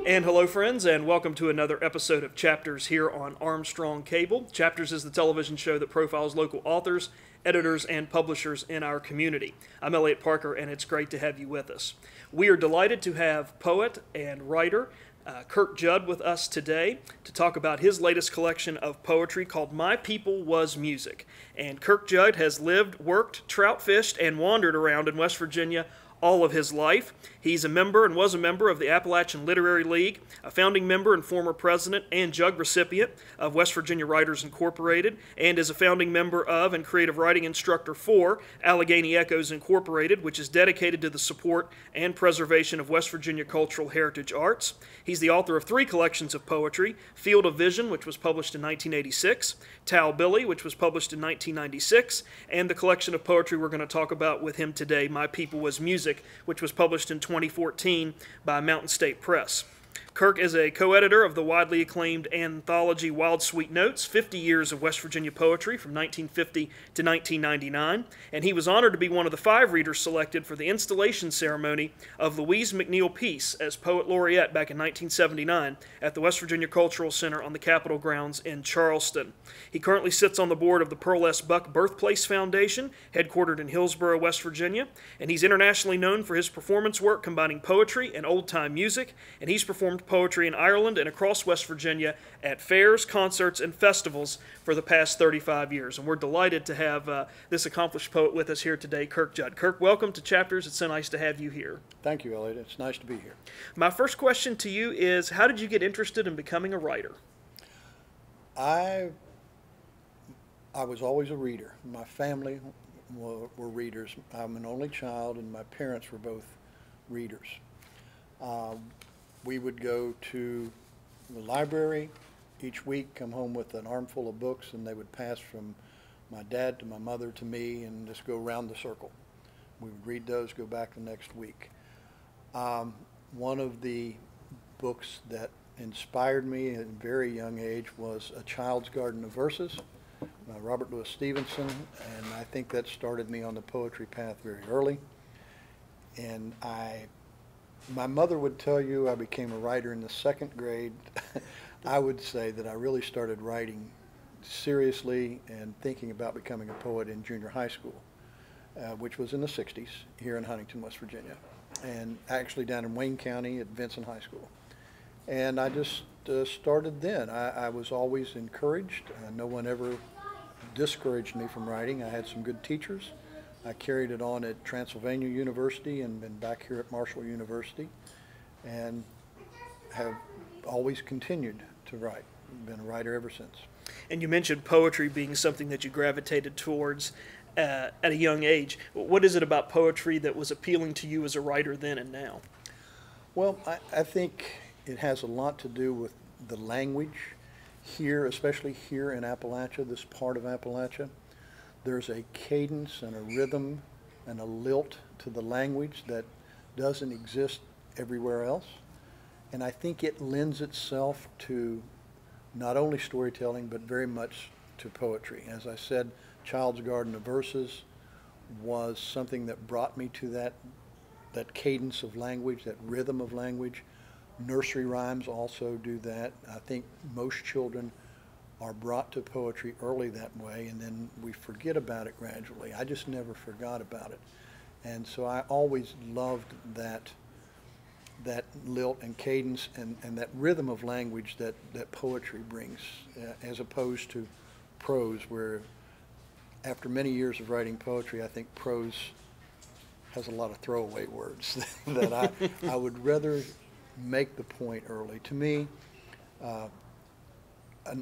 And hello, friends, and welcome to another episode of Chapters here on Armstrong Cable. Chapters is the television show that profiles local authors, editors, and publishers in our community. I'm Eliot Parker, and it's great to have you with us. We are delighted to have poet and writer Kirk Judd with us today to talk about his latest collection of poetry called My People Was Music. And Kirk Judd has lived, worked, trout fished, and wandered around in West Virginia all of his life. He's a member and was a member of the Appalachian Literary League, a founding member and former president and Jug recipient of West Virginia Writers Incorporated, and is a founding member of and creative writing instructor for Allegheny Echoes Incorporated, which is dedicated to the support and preservation of West Virginia cultural heritage arts. He's the author of 3 collections of poetry: Field of Vision, which was published in 1986, Tau Billy, which was published in 1996, and the collection of poetry we're going to talk about with him today, My People Was Music, which was published in 2014 by Mountain State Press. Kirk is a co-editor of the widely acclaimed anthology Wild Sweet Notes, 50 Years of West Virginia Poetry from 1950 to 1999, and he was honored to be one of the 5 readers selected for the installation ceremony of Louise McNeil Peace as Poet Laureate back in 1979 at the West Virginia Cultural Center on the Capitol grounds in Charleston. He currently sits on the board of the Pearl S. Buck Birthplace Foundation, headquartered in Hillsborough, West Virginia, and he's internationally known for his performance work combining poetry and old-time music, and he's performed poetry in Ireland and across West Virginia at fairs, concerts, and festivals for the past 35 years. And we're delighted to have this accomplished poet with us here today, Kirk Judd. Kirk, welcome to Chapters. It's so nice to have you here. Thank you, Eliot. It's nice to be here. My first question to you is, how did you get interested in becoming a writer? I was always a reader. My family were readers. I'm an only child, and my parents were both readers. We would go to the library each week, come home with an armful of books, and they would pass from my dad to my mother to me and just go around the circle. We would read those, go back the next week. One of the books that inspired me at a very young age was A Child's Garden of Verses by Robert Louis Stevenson, and I think that started me on the poetry path very early. And my mother would tell you I became a writer in the 2nd grade. I would say that I really started writing seriously and thinking about becoming a poet in junior high school, which was in the 60s here in Huntington, West Virginia, and actually down in Wayne County at Vincent High School. And I just started then. I was always encouraged. No one ever discouraged me from writing. I had some good teachers. I carried it on at Transylvania University and been back here at Marshall University, and have always continued to write. Been a writer ever since. And you mentioned poetry being something that you gravitated towards at a young age. What is it about poetry that was appealing to you as a writer then and now? Well, I think it has a lot to do with the language here, especially here in Appalachia, this part of Appalachia. There's a cadence and a rhythm and a lilt to the language that doesn't exist everywhere else. And I think it lends itself to not only storytelling, but very much to poetry. As I said, Child's Garden of Verses was something that brought me to that cadence of language, that rhythm of language. Nursery rhymes also do that. I think most children are brought to poetry early that way, and then we forget about it gradually. I just never forgot about it. And so I always loved that lilt and cadence and that rhythm of language that poetry brings, as opposed to prose, where after many years of writing poetry, I think prose has a lot of throwaway words that I would rather make the point early. To me,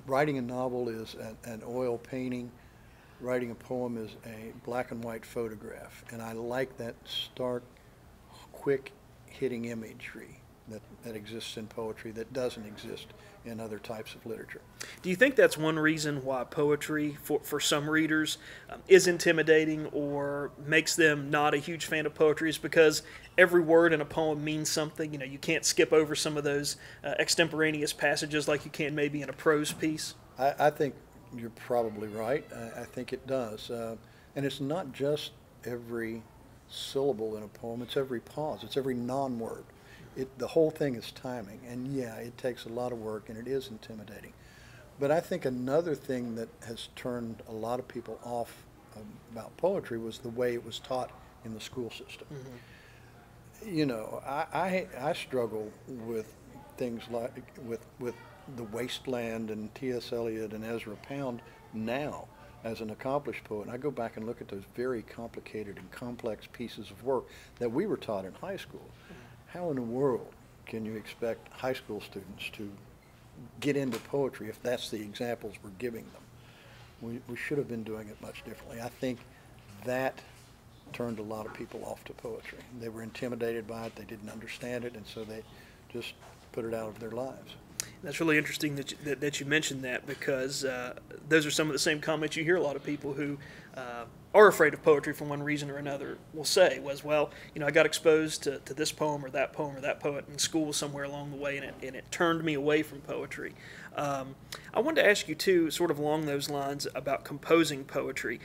writing a novel is an oil painting. Writing a poem is a black and white photograph. And I like that stark, quick hitting imagery that exists in poetry that doesn't exist in other types of literature. Do you think that's one reason why poetry, for some readers, is intimidating or makes them not a huge fan of poetry, is because every word in a poem means something? You know, you can't skip over some of those extemporaneous passages like you can maybe in a prose piece? I think you're probably right. I think it does. And it's not just every syllable in a poem, it's every pause, it's every non-word. The whole thing is timing, and yeah, it takes a lot of work, and it is intimidating. But I think another thing that has turned a lot of people off about poetry was the way it was taught in the school system. You know, I struggle with things like with The Wasteland and T.S. Eliot and Ezra Pound now as an accomplished poet. And I go back and look at those very complicated and complex pieces of work that we were taught in high school. How in the world can you expect high school students to get into poetry if that's the examples we're giving them? We should have been doing it much differently. I think that turned a lot of people off to poetry. They were intimidated by it, they didn't understand it, and so they just put it out of their lives. That's really interesting that you mentioned that, because those are some of the same comments you hear a lot of people who are afraid of poetry for one reason or another will say was, well, you know, I got exposed to this poem or that poet in school somewhere along the way, and it turned me away from poetry. I wanted to ask you, too, sort of along those lines, about composing poetry.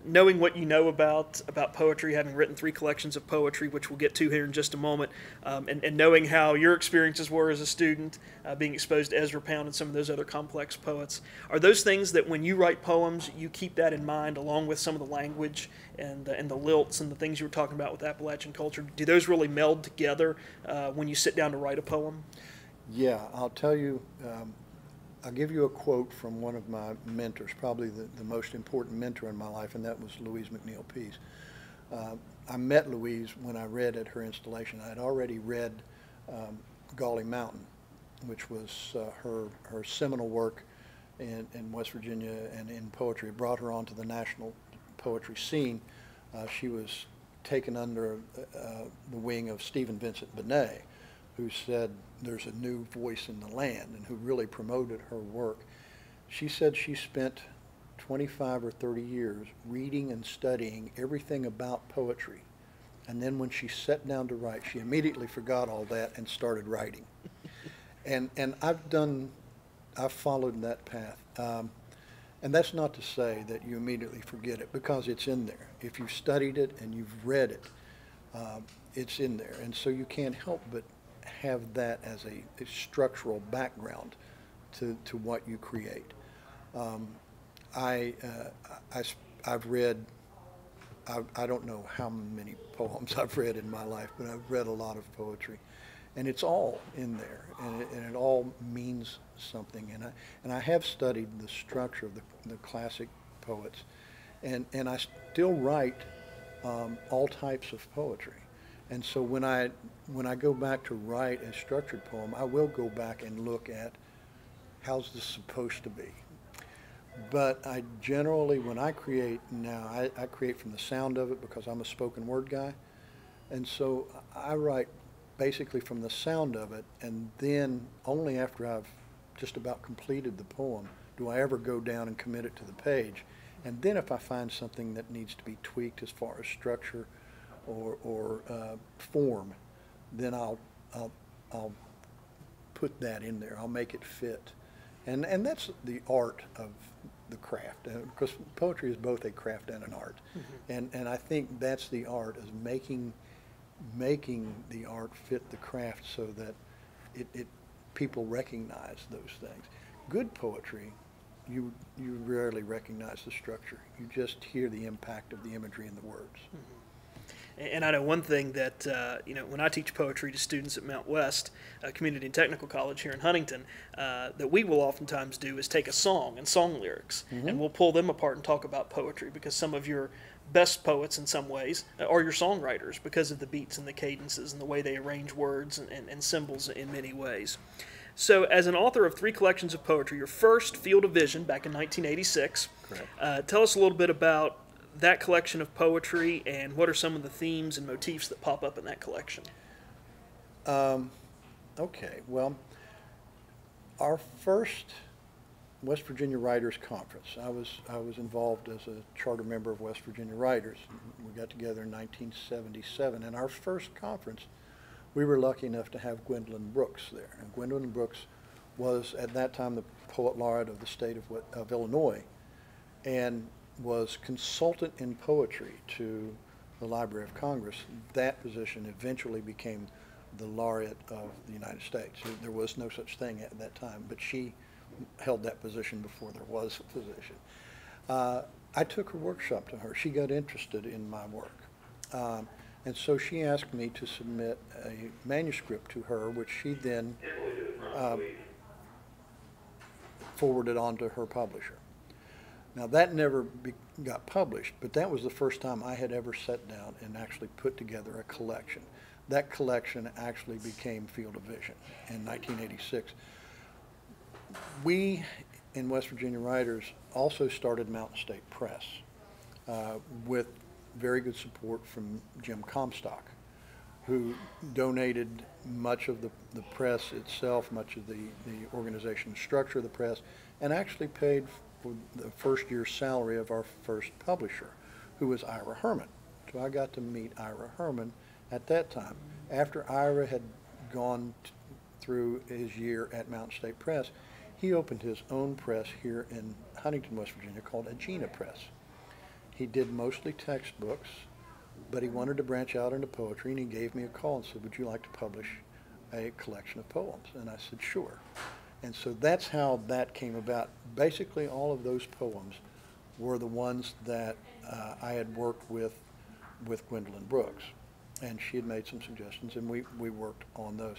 Knowing what you know about poetry, having written 3 collections of poetry, which we'll get to here in just a moment, and knowing how your experiences were as a student, being exposed to Ezra Pound and some of those other complex poets, are those things that when you write poems, you keep that in mind along with some of the language and the lilts and the things you were talking about with Appalachian culture? Do those really meld together when you sit down to write a poem? Yeah, I'll tell you, I'll give you a quote from one of my mentors, probably the most important mentor in my life, and that was Louise McNeil Pease. I met Louise when I read at her installation. I had already read Gauley Mountain, which was her seminal work in West Virginia and in poetry. It brought her onto the national poetry scene. She was taken under the wing of Stephen Vincent Benet, who said there's a new voice in the land and who really promoted her work. She said she spent 25 or 30 years reading and studying everything about poetry. And then when she sat down to write, she immediately forgot all that and started writing. And I've followed that path. And that's not to say that you immediately forget it, because it's in there. If you've studied it and you've read it, it's in there. And so you can't help but have that as a structural background to what you create. I've read, I don't know how many poems I've read in my life, but I've read a lot of poetry, and it's all in there, and it all means something. And I have studied the structure of the classic poets, and I still write all types of poetry. And so when I go back to write a structured poem, I will go back and look at how's this supposed to be. But I generally, when I create now, I create from the sound of it, because I'm a spoken word guy. And so I write basically from the sound of it, and then only after I've just about completed the poem do I ever go down and commit it to the page. And then if I find something that needs to be tweaked as far as structure or form, then I'll put that in there. I'll make it fit, and that's the art of the craft, because poetry is both a craft and an art. And I think that's the art, is making the art fit the craft so that it people recognize those things. Good poetry, you rarely recognize the structure. You just hear the impact of the imagery in the words. And I know one thing that, when I teach poetry to students at Mount West Community and Technical College here in Huntington, that we will oftentimes do is take a song and song lyrics, and we'll pull them apart and talk about poetry, because some of your best poets in some ways are your songwriters, because of the beats and the cadences and the way they arrange words and symbols in many ways. So as an author of 3 collections of poetry, your first, Field of Vision, back in 1986, Correct. Tell us a little bit about that collection of poetry, and what are some of the themes and motifs that pop up in that collection? Okay, well, our first West Virginia Writers Conference, I was involved as a charter member of West Virginia Writers. We got together in 1977, and our first conference, we were lucky enough to have Gwendolyn Brooks there. And Gwendolyn Brooks was at that time the Poet Laureate of the state of Illinois, and was consultant in poetry to the Library of Congress. That position eventually became the laureate of the United States. There was no such thing at that time, but she held that position before there was a position. I took her workshop to her. She got interested in my work. And so she asked me to submit a manuscript to her, which she then forwarded on to her publisher. Now that never got published, but that was the first time I had ever sat down and actually put together a collection. That collection actually became Field of Vision in 1986. We in West Virginia Writers also started Mountain State Press with very good support from Jim Comstock, who donated much of the press itself, much of the organization structure of the press, and actually paid for the first year's salary of our first publisher, who was Ira Herman. So I got to meet Ira Herman at that time. After Ira had gone through his year at Mountain State Press, he opened his own press here in Huntington, West Virginia, called Agena Press. He did mostly textbooks, but he wanted to branch out into poetry, and he gave me a call and said, would you like to publish a collection of poems? And I said, sure. And so that's how that came about. Basically, all of those poems were the ones that I had worked with Gwendolyn Brooks. And she had made some suggestions, and we worked on those.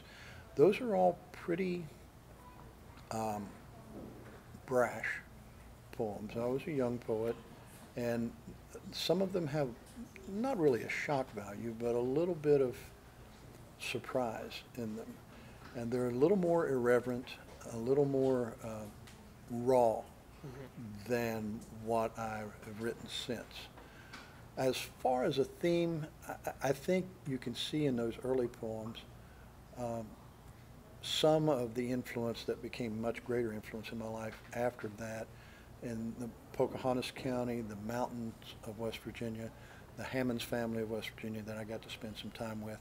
Those are all pretty brash poems. I was a young poet, and some of them have not really a shock value, but a little bit of surprise in them. And they're a little more irreverent, a little more raw than what I have written since. As far as a theme, I think you can see in those early poems some of the influence that became much greater influence in my life after that, in the Pocahontas County, the mountains of West Virginia, the Hammonds family of West Virginia that I got to spend some time with.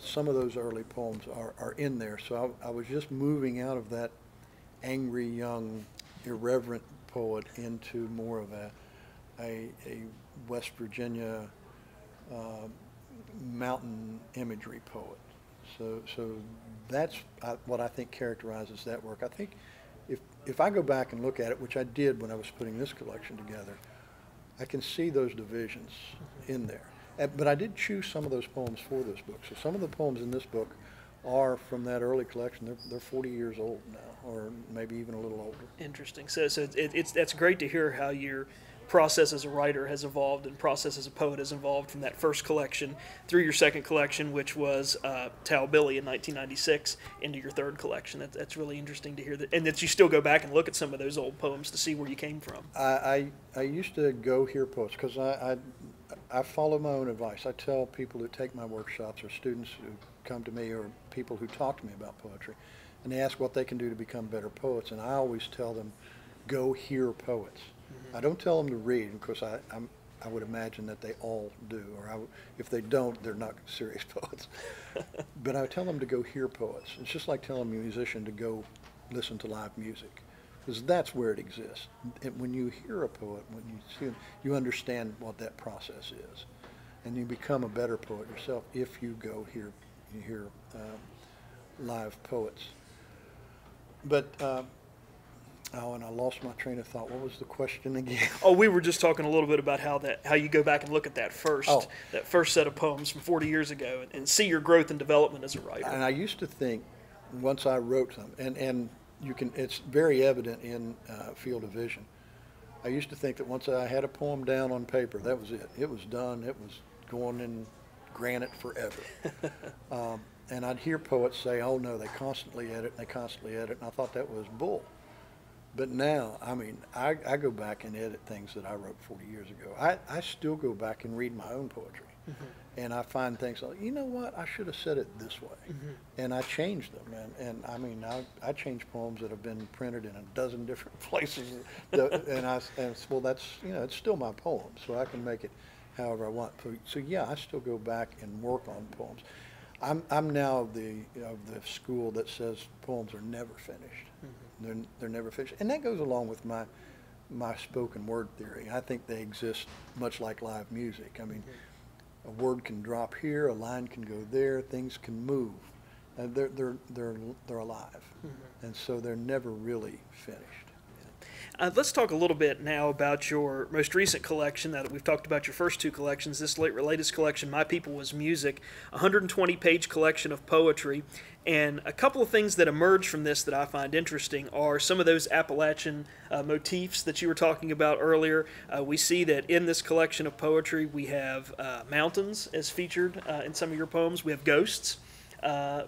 Some of those early poems are in there. So I was just moving out of that angry, young, irreverent poet into more of a West Virginia mountain imagery poet. So that's what I think characterizes that work. I think if I go back and look at it, which I did when I was putting this collection together, I can see those divisions in there. But I did choose some of those poems for this book. So some of the poems in this book are from that early collection. They're 40 years old now, or maybe even a little older. Interesting. So that's great to hear how your process as a writer has evolved and process as a poet has evolved from that first collection through your second collection, which was Tao Billy in 1996, into your third collection. That's really interesting to hear that, and that you still go back and look at some of those old poems to see where you came from. I used to go hear poets because I follow my own advice. I tell people who take my workshops, or students who come to me, or people who talk to me about poetry, and they ask what they can do to become better poets, and I always tell them, go hear poets. I don't tell them to read, because I would imagine that they all do, or if they don't, they're not serious poets. But I tell them to go hear poets. It's just like telling a musician to go listen to live music, because that's where it exists. When you hear a poet, when you see him, you understand what that process is, and you become a better poet yourself if you go hear live poets. But oh, and I lost my train of thought. What was the question again? Oh, we were just talking a little bit about how you go back and look at that first set of poems from 40 years ago and see your growth and development as a writer. And I used to think, once I wrote them, and it's very evident in Field of Vision. I used to think that once I had a poem down on paper, that was it. It was done. It was going in granite forever. And I'd hear poets say, oh no, they constantly edit, and they constantly edit, and I thought that was bull. But now, I mean, I go back and edit things that I wrote 40 years ago. I still go back and read my own poetry. And I find things like, you know what, I should have said it this way. And I change them. And I mean, I change poems that have been printed in a dozen different places. And well, that's, it's still my poem, so I can make it however I want. So yeah, I still go back and work on poems. I'm now of the school that says poems are never finished. They're never finished, and that goes along with my, spoken word theory. I think they exist much like live music. I mean, a word can drop here, a line can go there, things can move. And they're alive. And so they're never really finished. Let's talk a little bit now about your most recent collection. Now that we've talked about your first two collections, this latest collection, My People Was Music, a 120-page collection of poetry. And a couple of things that emerge from this that I find interesting are some of those Appalachian motifs that you were talking about earlier. We see that in this collection of poetry we have mountains as featured in some of your poems. We have ghosts.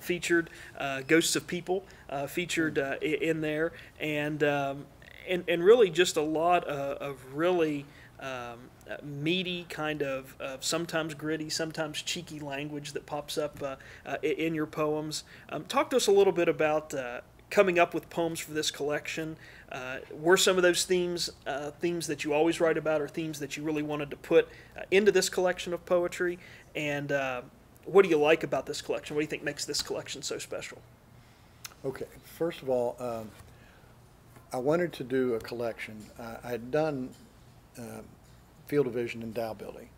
Featured, ghosts of people featured in there, and really just a lot of really meaty kind of sometimes gritty, sometimes cheeky language that pops up in your poems. Talk to us a little bit about coming up with poems for this collection. Were some of those themes that you always write about, or themes that you really wanted to put into this collection of poetry? And what do you like about this collection? What do you think makes this collection so special? Okay, first of all, I wanted to do a collection. I had done field division and Dow building,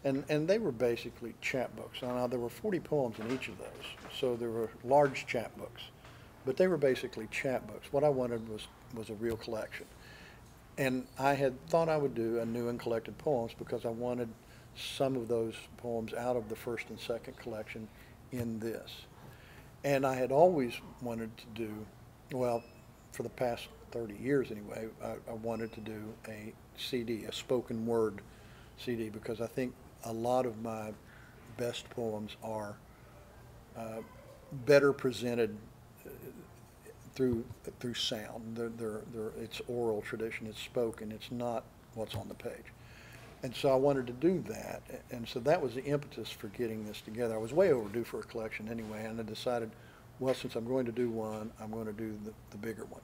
and they were basically chapbooks. Now, there were 40 poems in each of those, so there were large chapbooks, but they were basically chapbooks. What I wanted was a real collection. And I had thought I would do a new and collected poems because I wanted some of those poems out of the first and second collection in this. And I had always wanted to do, well, for the past 30 years anyway, I wanted to do a CD, a spoken word CD, because I think a lot of my best poems are better presented through sound. It's oral tradition, it's spoken, it's not what's on the page. And so I wanted to do that, and so that was the impetus for getting this together. I was way overdue for a collection anyway, and I decided, well, since I'm going to do one, I'm going to do the bigger one.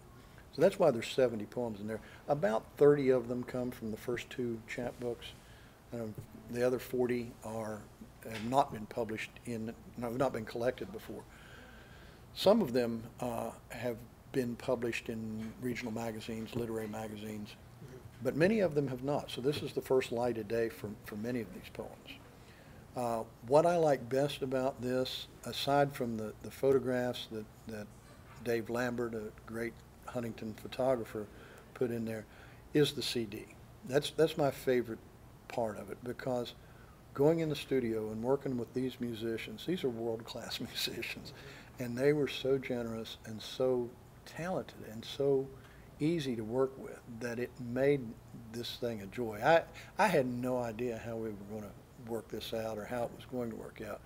So that's why there's 70 poems in there. About 30 of them come from the first two chapbooks. The other 40 have not been published have not been collected before. Some of them have been published in regional magazines, literary magazines, but many of them have not. So this is the first light of day for many of these poems. What I like best about this, aside from the photographs that Dave Lambert, a great Huntington photographer, put in there, is the CD. That's my favorite part of it, because going in the studio and working with these musicians, these are world-class musicians, and they were so generous and so talented and so easy to work with that it made this thing a joy. I had no idea how we were going to work this out or how it was going to work out.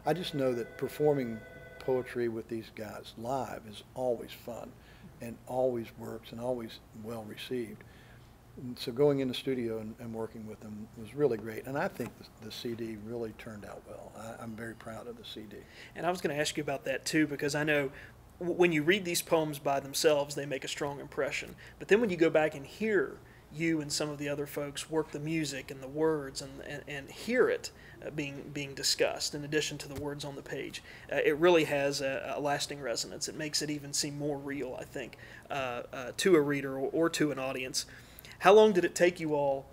I just know that performing poetry with these guys live is always fun and always works and always well received. And so going in the studio and working with them was really great, and I think the CD really turned out well. I'm very proud of the CD. And I was going to ask you about that too, because I know when you read these poems by themselves, they make a strong impression. But then when you go back and hear you and some of the other folks work the music and the words and hear it being discussed in addition to the words on the page, it really has a lasting resonance. It makes it even seem more real, I think, to a reader or to an audience. How long did it take you all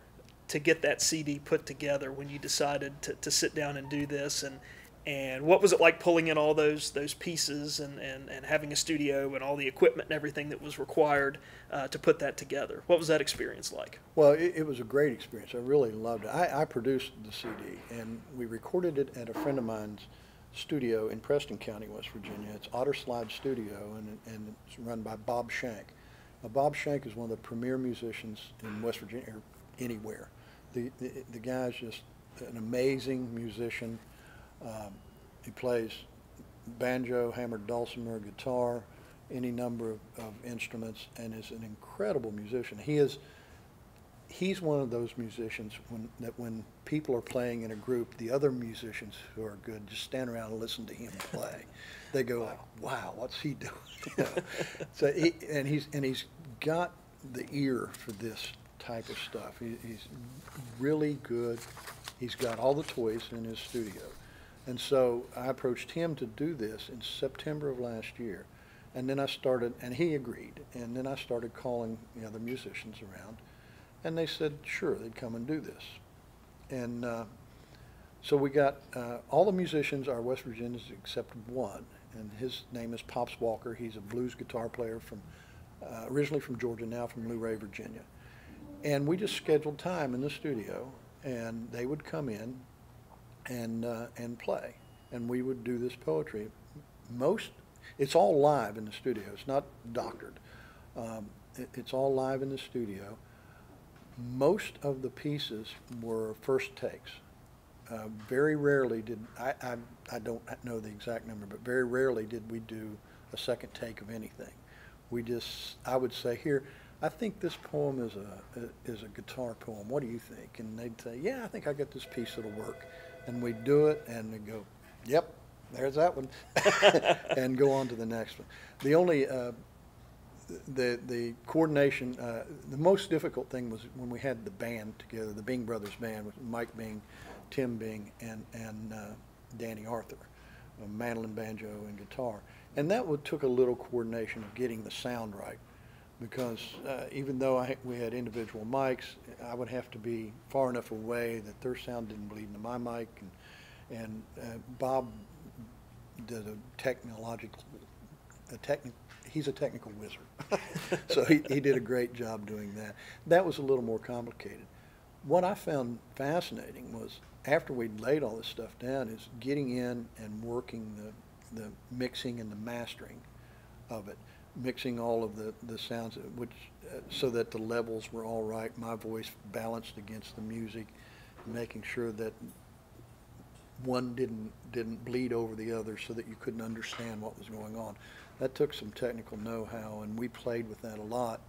to get that CD put together when you decided to sit down and do this? And what was it like pulling in all those pieces and having a studio and all the equipment and everything that was required to put that together? What was that experience like? Well, it was a great experience. I really loved it. I produced the CD, and we recorded it at a friend of mine's studio in Preston County, West Virginia. It's Otter Slide Studio, and it's run by Bob Shank. Now, Bob Shank is one of the premier musicians in West Virginia, or anywhere. The guy's just an amazing musician. He plays banjo, hammered dulcimer, guitar, any number of instruments, and is an incredible musician. He's one of those musicians when people are playing in a group, the other musicians who are good just stand around and listen to him play. They go like, "Wow, what's he doing?" You know? So he's got the ear for this type of stuff. He's really good. He's got all the toys in his studio. And so I approached him to do this in September of last year. And then I started, and he agreed. And then I started calling the other musicians around. And they said, sure, they'd come and do this. And So we got all the musicians are West Virginians except one, and his name is Pops Walker. He's a blues guitar player from originally from Georgia, now from Luray, Virginia. And we just scheduled time in the studio, and they would come in and play, and we would do this poetry. It's all live in the studio. It's not doctored. It's all live in the studio. Most of the pieces were first takes. Very rarely did I don't know the exact number, but very rarely did we do a second take of anything. I would say, here, I think this poem is a guitar poem. What do you think? And they'd say, yeah, I think I got this piece that'll work. And we'd do it, and they'd go, yep, there's that one, and go on to the next one. The only the coordination, the most difficult thing was when we had the band together, the Bing Brothers band, with Mike Bing, Tim Bing, and Danny Arthur, mandolin, banjo, and guitar. And that took a little coordination of getting the sound right, because even though we had individual mics, I would have to be far enough away that their sound didn't bleed into my mic, and Bob did he's a technical wizard. So he did a great job doing that. That was a little more complicated. What I found fascinating was, after we'd laid all this stuff down, is getting in and working the mixing and the mastering of it, mixing all of the sounds, so that the levels were all right, my voice balanced against the music, making sure that one didn't bleed over the other, so that you couldn't understand what was going on. That took some technical know-how, and we played with that a lot.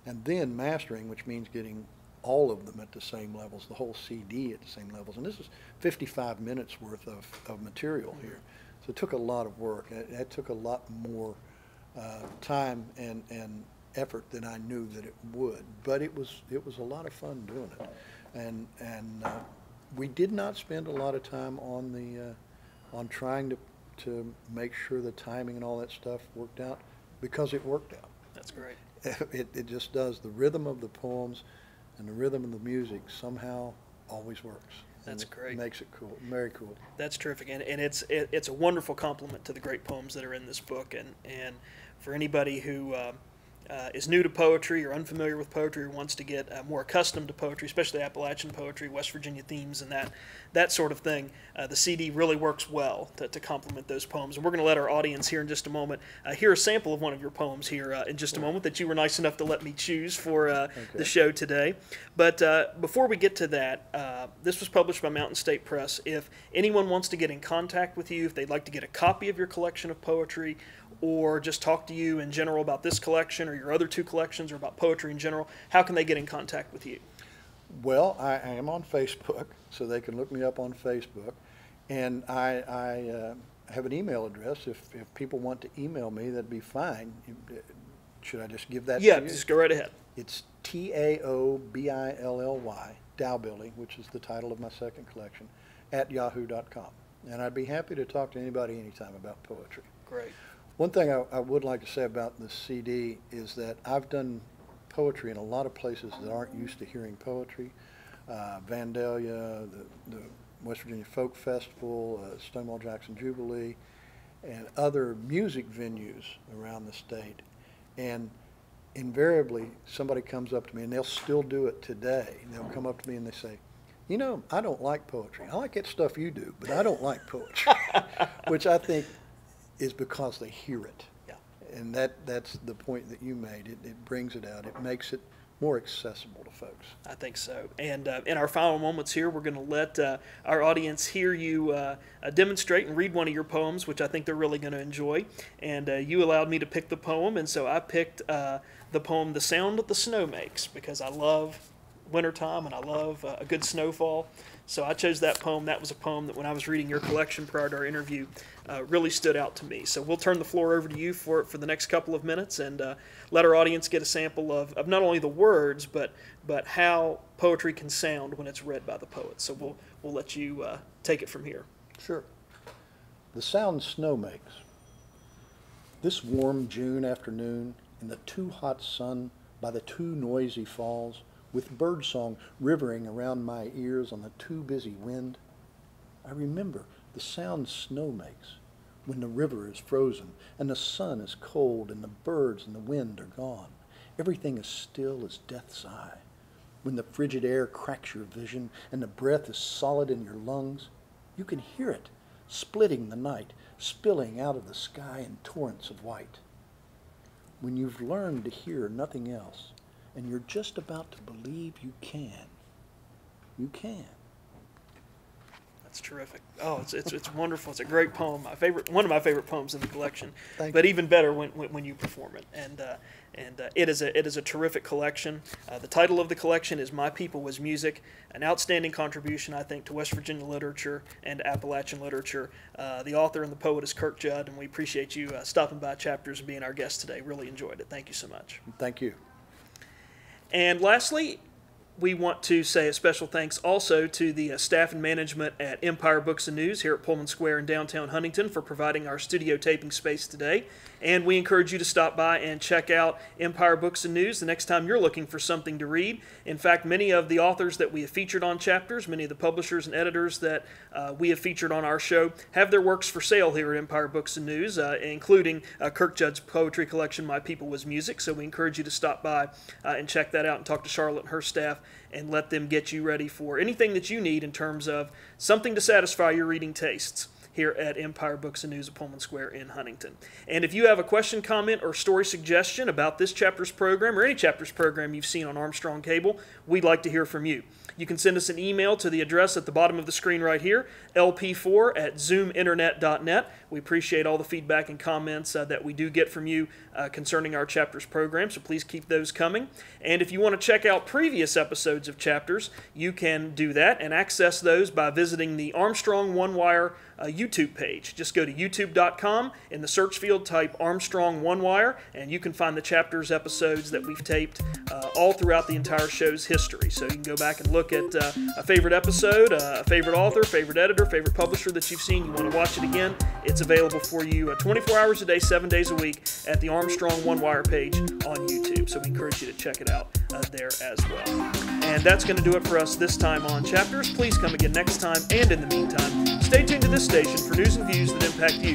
And then mastering, which means getting all of them at the same levels, the whole CD at the same levels. And this is 55 minutes worth of material here. So it took a lot of work. It took a lot more time and effort than I knew that it would. But it was a lot of fun doing it. And we did not spend a lot of time on trying to make sure the timing and all that stuff worked out, because it worked out. That's great. It just does. The rhythm of the poems and the rhythm of the music somehow always works. That's great. Makes it cool, very cool. That's terrific, and it's a wonderful compliment to the great poems that are in this book, and for anybody who is new to poetry or unfamiliar with poetry or wants to get more accustomed to poetry, especially Appalachian poetry, West Virginia themes, and that sort of thing, the CD really works well to complement those poems. And we're going to let our audience here in just a moment hear a sample of one of your poems here in just a moment that you were nice enough to let me choose for the show today. But before we get to that, this was published by Mountain State Press. If anyone wants to get in contact with you, if they'd like to get a copy of your collection of poetry, or just talk to you in general about this collection or your other two collections, or about poetry in general, how can they get in contact with you? Well, I am on Facebook, so they can look me up on Facebook. And I have an email address. If people want to email me, that'd be fine. Should I just give that to you? Yeah, just go right ahead. It's TAOBILLY, Dowbilly, which is the title of my second collection, @yahoo.com. And I'd be happy to talk to anybody anytime about poetry. Great. One thing I would like to say about the CD is that I've done poetry in a lot of places that aren't used to hearing poetry. Vandalia, the West Virginia Folk Festival, Stonewall Jackson Jubilee, and other music venues around the state. And invariably, somebody comes up to me, and they'll still do it today. They'll come up to me and they say, you know, I don't like poetry. I like that stuff you do, but I don't like poetry, which I think is because they hear it. Yeah. And that's the point that you made. It brings it out. It makes it more accessible to folks. I think so. And in our final moments here, we're going to let our audience hear you demonstrate and read one of your poems, which I think they're really going to enjoy. And you allowed me to pick the poem, and so I picked the poem "The Sound That the Snow Makes," because I love wintertime and I love a good snowfall. So I chose that poem. That was a poem that, when I was reading your collection prior to our interview, really stood out to me. So we'll turn the floor over to you for the next couple of minutes, and let our audience get a sample of not only the words, but how poetry can sound when it's read by the poet. So we'll let you take it from here. Sure. The sound snow makes. This warm June afternoon, in the too hot sun by the too noisy falls, with birdsong rivering around my ears on the too busy wind, I remember the sound snow makes when the river is frozen and the sun is cold and the birds and the wind are gone. Everything is still as death's eye. When the frigid air cracks your vision and the breath is solid in your lungs, you can hear it splitting the night, spilling out of the sky in torrents of white. When you've learned to hear nothing else and you're just about to believe you can, you can. That's terrific. Oh, it's wonderful. It's a great poem. One of my favorite poems in the collection. Thank but you. even better when you perform it. And it is a terrific collection. The title of the collection is "My People Was Music," an outstanding contribution, I think, to West Virginia literature and Appalachian literature. The author and the poet is Kirk Judd, and we appreciate you stopping by Chapters and being our guest today. Really enjoyed it. Thank you so much. Thank you. And lastly, we want to say a special thanks also to the staff and management at Empire Books and News here at Pullman Square in downtown Huntington for providing our studio taping space today. And we encourage you to stop by and check out Empire Books and News the next time you're looking for something to read. In fact, many of the authors that we have featured on Chapters, many of the publishers and editors that we have featured on our show have their works for sale here at Empire Books and News, including Kirk Judd's poetry collection, My People Was Music. So we encourage you to stop by and check that out and talk to Charlotte and her staff and let them get you ready for anything that you need in terms of something to satisfy your reading tastes here at Empire Books and News at Pullman Square in Huntington. And if you have a question, comment, or story suggestion about this Chapters program or any Chapters program you've seen on Armstrong Cable, we'd like to hear from you. You can send us an email to the address at the bottom of the screen right here, lp4@zoominternet.net. We appreciate all the feedback and comments that we do get from you concerning our Chapters program, so please keep those coming. And if you want to check out previous episodes of Chapters, you can do that and access those by visiting the Armstrong One Wire YouTube page. Just go to youtube.com. In the search field, type Armstrong One Wire, and you can find the Chapters episodes that we've taped all throughout the entire show's history. So you can go back and look at a favorite episode, a favorite author, favorite editor, favorite publisher that you've seen. You want to watch it again, it's available for you 24 hours a day, 7 days a week at the Armstrong One Wire page on YouTube. So we encourage you to check it out there as well. And that's going to do it for us this time on Chapters. Please come again next time, and in the meantime, stay tuned to this station for news and views that impact you.